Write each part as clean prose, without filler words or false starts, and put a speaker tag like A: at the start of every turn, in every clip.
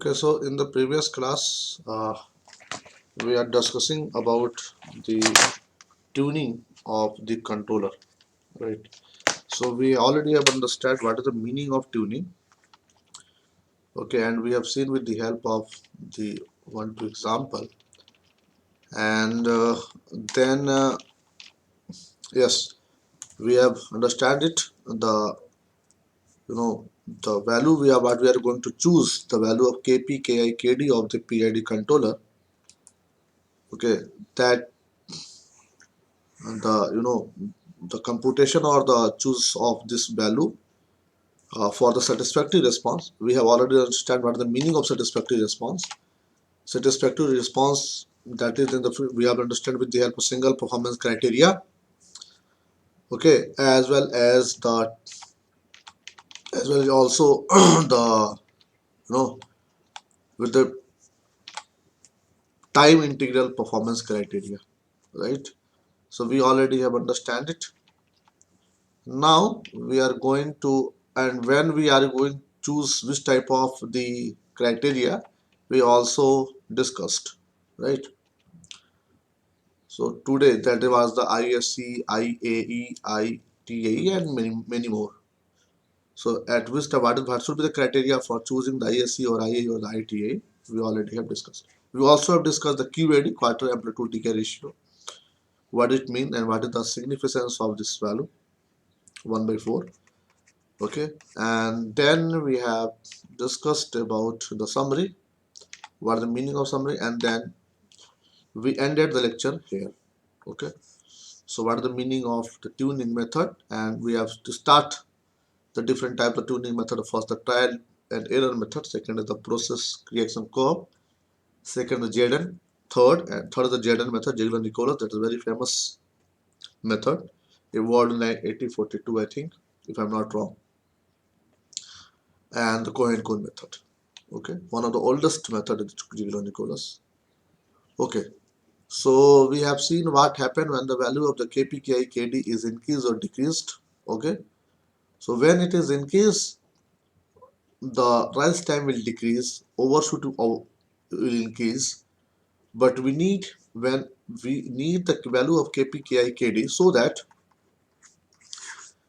A: Okay, so in the previous class, we are discussing about the tuning of the controller, right? So we already have understood what is the meaning of tuning, okay, and we have seen with the help of the one two example, and then yes, we have understand it. The value we are what we are going to choose the value of KP, KI, KD of the PID controller, okay, that the computation or the choose of this value for the satisfactory response. We have already understand what is the meaning of satisfactory response. Satisfactory response, that is in the we have understand with the help of single performance criteria, okay, as well as also the with the time integral performance criteria, right? So we already have understand it. Now we are going to, and when we are going to choose which type of the criteria, we also discussed, right? So today that was the ISC, IAE, ITAE and many more. So at which time what should be the criteria for choosing the ISC or IAE or the ITA, we already have discussed. We also have discussed the QAD, quarter amplitude decay ratio, what it means and what is the significance of this value, 1/4. Okay, and then we have discussed about the summary, what is the meaning of summary, and then we ended the lecture here. Okay, so what is the meaning of the tuning method, and we have to start the different types of tuning method. First the trial and error method, second is the process creation curve, second the Jaden, third is the Jaden method, Ziegler-Nicholas, that is a very famous method, evolved in 1842 I think, if I'm not wrong, and the Cohen-Kuhn method. Okay, one of the oldest method is Ziegler-Nicholas. Okay, so we have seen what happened when the value of the Kp, Ki, Kd is increased or decreased. Okay, so when it is increased, the rise time will decrease, overshoot will increase, but we need the value of Kp, Ki, Kd so that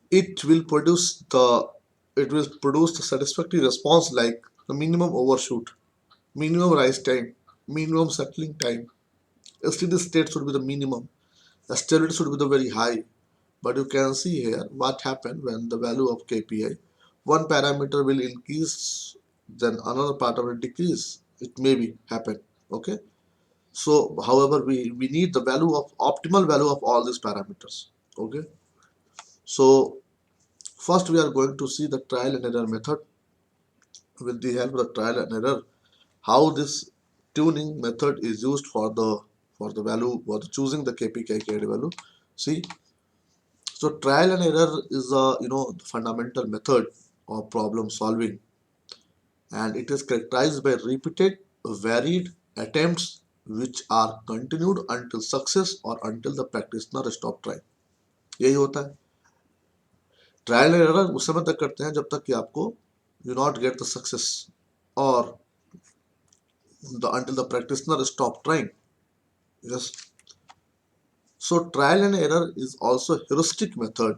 A: it will produce the satisfactory response, like the minimum overshoot, minimum rise time, minimum settling time. A steady state should be the minimum. The stability should be the very high. But you can see here what happened when the value of KPI, one parameter will increase, then another part will decrease. It may be happen. Okay. So, however, we need the value of optimal value of all these parameters. Okay. So, first we are going to see the trial and error method. With the help of the trial and error, how this tuning method is used for the value, for the choosing the KPKKD value. See, so trial and error is a fundamental method of problem solving, and it is characterized by repeated varied attempts which are continued until success or until the practitioner stop trying. यही होता है trial and error, उस समय तक करते हैं जब तक कि आपको you not get the success or until the practitioner stop trying. Yes. So trial and error is also a heuristic method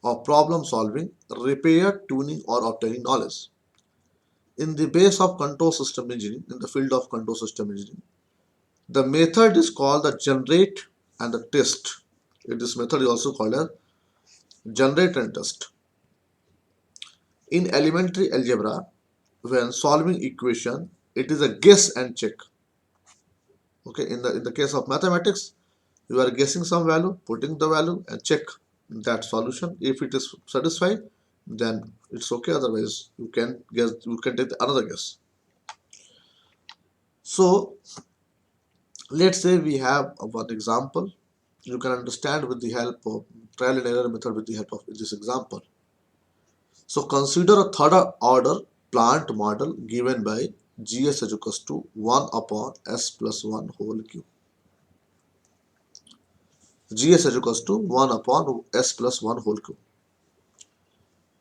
A: of problem solving, repair, tuning, or obtaining knowledge. In the base of control system engineering, in the field of control system engineering, the method is called the generate and the test. This method is also called as generate and test. In elementary algebra, when solving equation, it is a guess and check. Okay, in the case of mathematics, you are guessing some value, putting the value and check that solution. If it is satisfied, then it's okay. Otherwise, you can take another guess. So let's say we have one example. You can understand with the help of trial and error method with the help of this example. So consider a third order plant model given by GS is equals to 1 upon S plus 1 whole cube. GS is equals to 1 upon S plus 1 whole cube.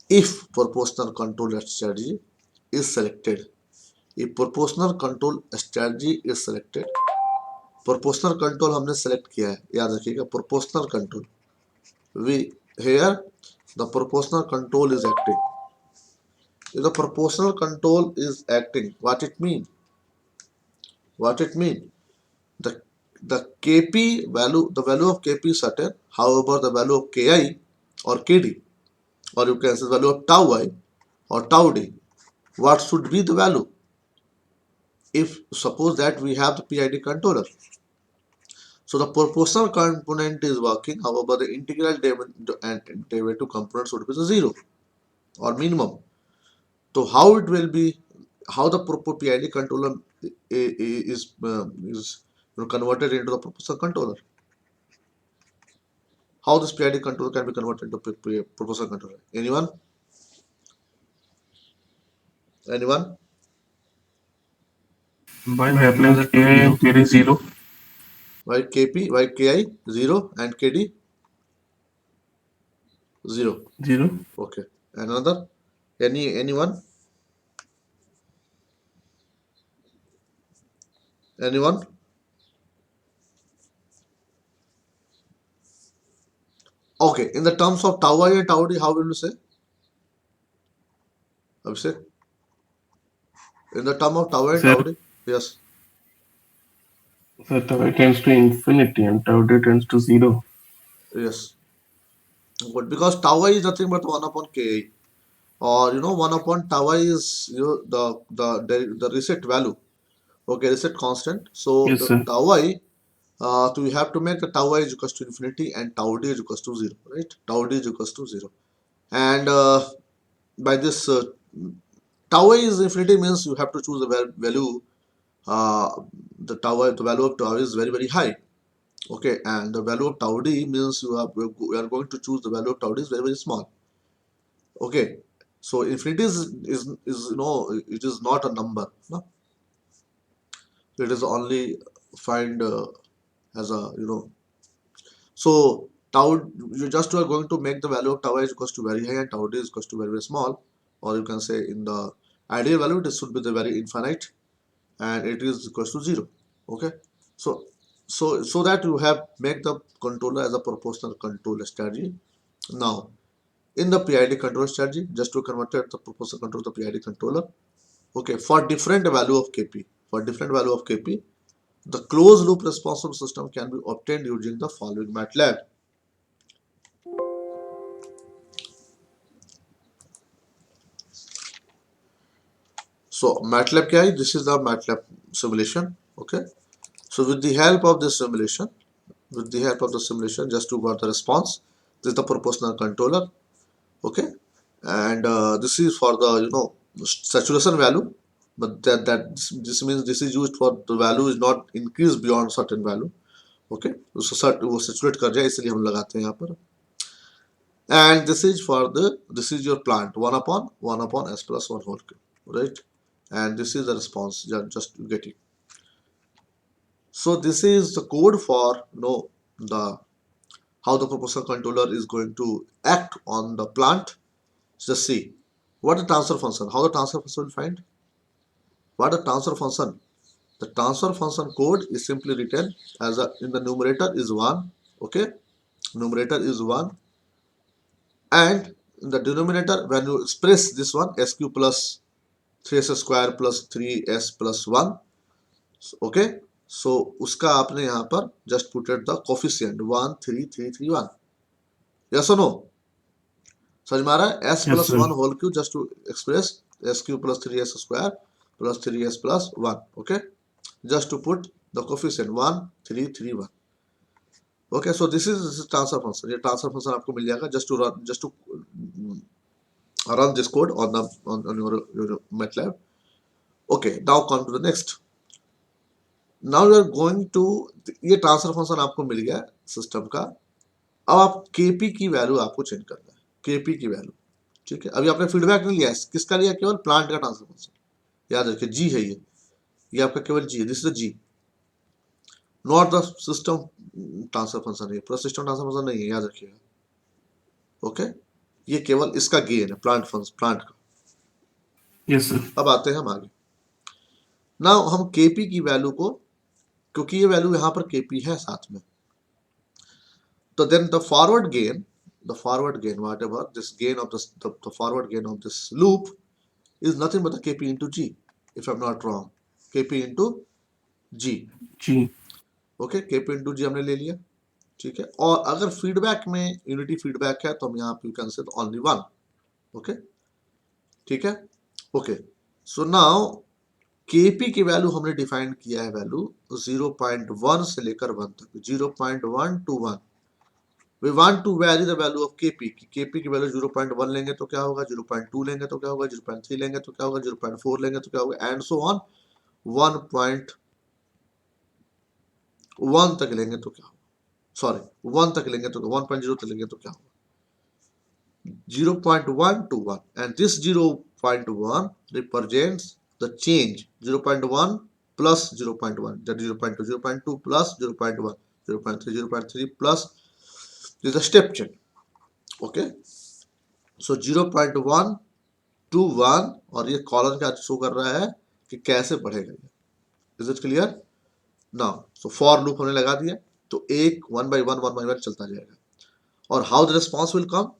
A: If proportional control strategy is selected, a proportional control strategy is selected. Proportional control हमने select किया है, याद रखिएगा. Proportional control, we here the proportional control is acting. If the proportional control is acting, what it mean? What it mean? The kp value, the value of kp is certain. However, the value of ki or kd, or you can say the value of tau I or tau d, what should be the value? If suppose that we have the PID controller, so the proportional component is working. However, the integral and derivative component should be the zero or minimum. So how it will be? How the proper PID controller is converted into the proportional controller? How this PID controller can be converted into proportional controller? Anyone? Anyone?
B: By applying the Ki and Kd 0.
A: Why Kp? Why Ki 0 and Kd 0?
B: 0.
A: Okay. Another? Anyone? Anyone? Okay. In the terms of tau I and tau d, how will you say? Abhishek? In the term of tau I and
B: Sir,
A: tau d? Yes.
B: sir, tau I tends to infinity and tau d tends to 0.
A: Yes. Good. Because tau I is nothing but 1 upon Ki. Or 1 upon tau I is the reset value. Okay, reset constant. So
B: Yes,
A: the
B: sir.
A: tau I, so we have to make the tau I is equals to infinity and tau d is equals to 0, right? Tau d is equals to 0. And by this tau I is infinity means you have to choose the value. Uh, the value of tau is very very high. Okay, and the value of tau d means we are going to choose the value of tau d is very very small. Okay, so infinity is it is not a number. No, it is only find as a so tau, you just are going to make the value of tau is equals to very high and tau d is equals to very very small, or you can say in the ideal value it should be the very infinite and it is equals to 0. Okay, so so that you have make the controller as a proportional control strategy. Now in the PID control strategy, just to convert it the proportional control the PID controller. Okay, for different value of Kp, for different value of Kp, the closed loop responsive system can be obtained using the following MATLAB. So MATLAB क्या है? This is the MATLAB simulation. Okay. So with the help of this simulation, just to get the response, this is the proportional controller. Okay, and this is for the saturation value, but that this means this is used for the value is not increased beyond certain value. Okay, so वो saturate कर जाए इसलिए हम लगाते हैं यहाँ पर. And this is for this is your plant 1 upon s plus 1 whole cube, right? And this is the response just to get it. So this is the code for the how the proportional controller is going to act on the plant. Just see what the transfer function, how the transfer function will find. What the transfer function? The transfer function code is simply written as in the numerator is 1. Okay, numerator is 1, and in the denominator when you express this one sq plus 3s square plus 3s plus 1. Okay, so उसका आपने यहाँ पर just put it the coefficient 1 3 3 3 1. Yes or no? समझ में आ रहा है? S
B: Yes,
A: plus
B: sir.
A: 1 whole cube just to express sq plus 3s square plus 3s plus 1. Okay, just to put the coefficient 1 3 3 1. Okay, so this is transfer function. ये transfer function आपको मिल जाएगा just to run this code on the on your MATLAB. Okay, now come to the next. Now you are going to ये transfer function आपको मिल गया system का. अब आप Kp की वैल्यू आपको चेंज करना है. Kp की वैल्यू, ठीक है. अभी आपने फीडबैक नहीं लिया है, किसका लिया? केवल प्लांट का ट्रांसफर फंक्शन. याद रखिए जी है ये आपका केवल जी है. This is G, not the system transfer function है. पूरा सिस्टम ट्रांसफर फंक्शन नहीं है, याद रखिएगा. ओके, ये केवल इसका गेन है प्लांट का.
B: Yes, sir.
A: अब आते हैं हम आगे. नाउ हम kp की वैल्यू को, क्योंकि ये वैल्यू यहां पर kp है साथ में, तो then the forward gain whatever this gain of this the forward gain of this loop is nothing but the kp into g, if I'm not wrong, kp into g.
B: G
A: okay, kp into g हमने ले लिया, ठीक है। और अगर feedback में unity feedback है तो हम यहाँ पे can say only one. Okay, ठीक है। ओके, सो नाउ kp की वैल्यू हमने डिफाइन किया है, वैल्यू 0.1 से लेकर 1 तक, 0.1 to 1। We want to vary the value of kp। kp की वैल्यू 0.1 लेंगे तो क्या होगा, 0.2 लेंगे तो क्या होगा, 0.3 लेंगे तो क्या होगा, 0.4 लेंगे तो क्या होगा, एंड सो ऑन 1.1 तक लेंगे तो क्या होगा, सॉरी 1 तक लेंगे तो 1.0 तक लेंगे तो क्या होगा, 0.1 to 1, and this 0.1 represents the change, 0.1 plus 0.1, that 0.2, 0.2 plus 0.1, 0.3, 0.3 plus, this is a step change. Okay, so 0.1 to 1, और ये कॉलम क्या शो कर रहा है कि कैसे बढ़ेगा ये। Is it clear now? So for loop हमने लगा दिया, तो एक 1 by 1 चलता जाएगा। और how the response will come,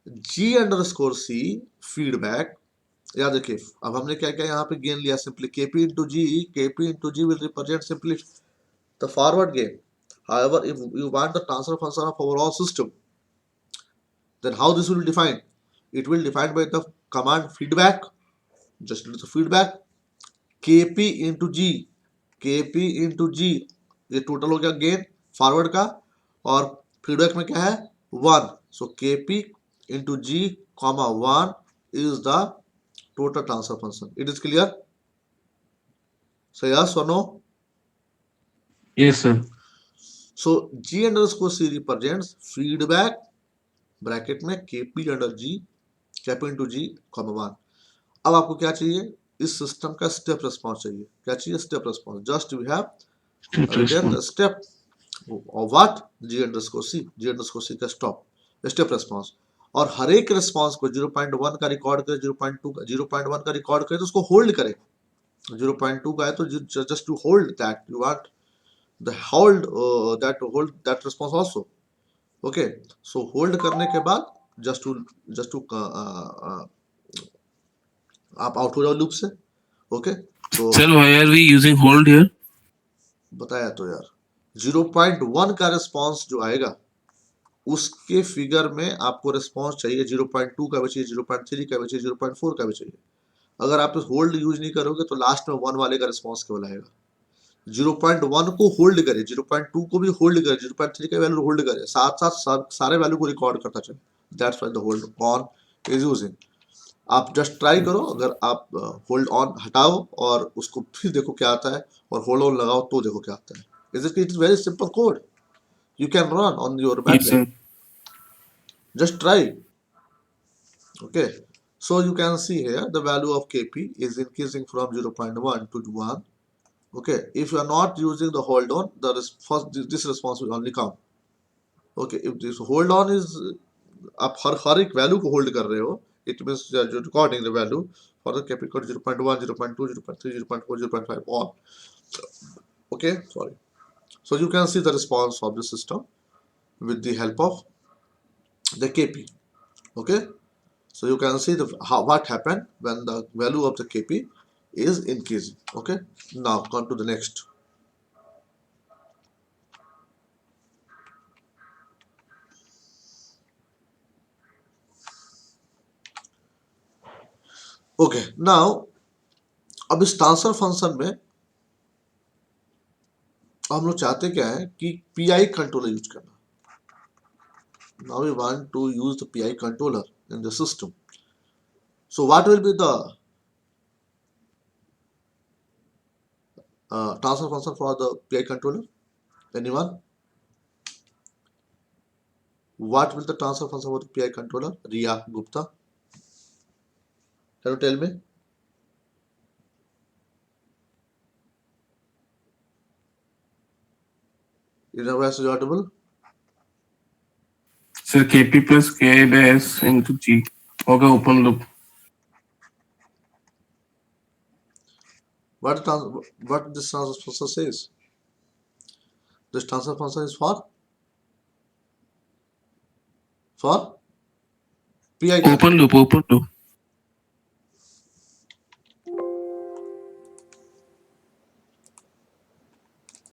A: g_c feedback. याद देखिए, अब हमने क्या किया, यहाँ पे गेन लिया simply kp into g will represent simply the forward gain. However, if you want the transfer function of overall system, then how this will be defined? It will defined by the command feedback, just the feedback kp into g, ये total हो गया gain forward का, और feedback में क्या है 1, सो kp into g, 1 is the total transfer function. It is clear? Say yes or no?
B: Yes sir.
A: So g_c represents feedback bracket में kp under g, kp into g, 1। अब आपको क्या चाहिए, इस सिस्टम का स्टेप रिस्पॉन्स चाहिए। क्या चाहिए, step response. Just we have return the step और व्हाट, g_c का स्टेप रिस्पॉन्स। और हर एक रिस्पॉन्स को 0.1 का रिकॉर्ड करे, 0.1 का रिकॉर्ड करे तो उसको होल्ड करे। 0.2 का है तो just to hold that, you want the hold that response also. Okay, so hold करने के बाद जस्ट टू आप आउट हो जाओ लूप से। ओके, तो
B: sir why are we using hold here?
A: बताया तो यार, 0.1 का रिस्पॉन्स जो आएगा उसके फिगर में आपको रिस्पॉन्स चाहिए, 0.2 का भी चाहिए, 0.3 का भी चाहिए, 0.4 का भी चाहिए। अगर आप होल्ड यूज नहीं करोगे तो लास्ट में 1 वाले का रिस्पॉन्स केवल आएगा। 0.1 को होल्ड करे, 0.2 को भी होल्ड करे, 0.3 का वैल्यू होल्ड करे, साथ साथ सारे वैल्यू को रिकॉर्ड करता चले। That's why the hold on is using. आप जस्ट ट्राई करो, अगर आप होल्ड ऑन हटाओ और उसको फिर देखो क्या आता है, और होल्ड ऑन लगाओ तो देखो क्या आता है। It is very simple code, you can run on your
B: yes
A: MATLAB.
B: Sir.
A: Just try. Okay, so you can see here the value of kp is increasing from 0.1 to 1. Okay, if you are not using the hold on, this response will only come. Okay, if this hold on is, आप हर एक value को hold कर रहे हो, it means that you're recording the value for the kp code 0.1, 0.2, 0.3, 0.4, 0.5, all. Okay, sorry. So you can see the response of the system with the help of the kp. Okay, so you can see what happened when the value of the kp is increasing. Okay, now come to the next. Okay, now अब इस transfer function में हम लोग चाहते क्या है कि pi controller use करना। now we want to use the pi controller in the system, so what will be the transfer function for the pi controller? Anyone? What will the transfer function for the pi controller? Riya Gupta, can you tell me? Is your voice audible?
B: Sir kp plus ki by s into g होगा open loop.
A: what this transfer function says? This transfer function is for PI.
B: Open loop, open loop.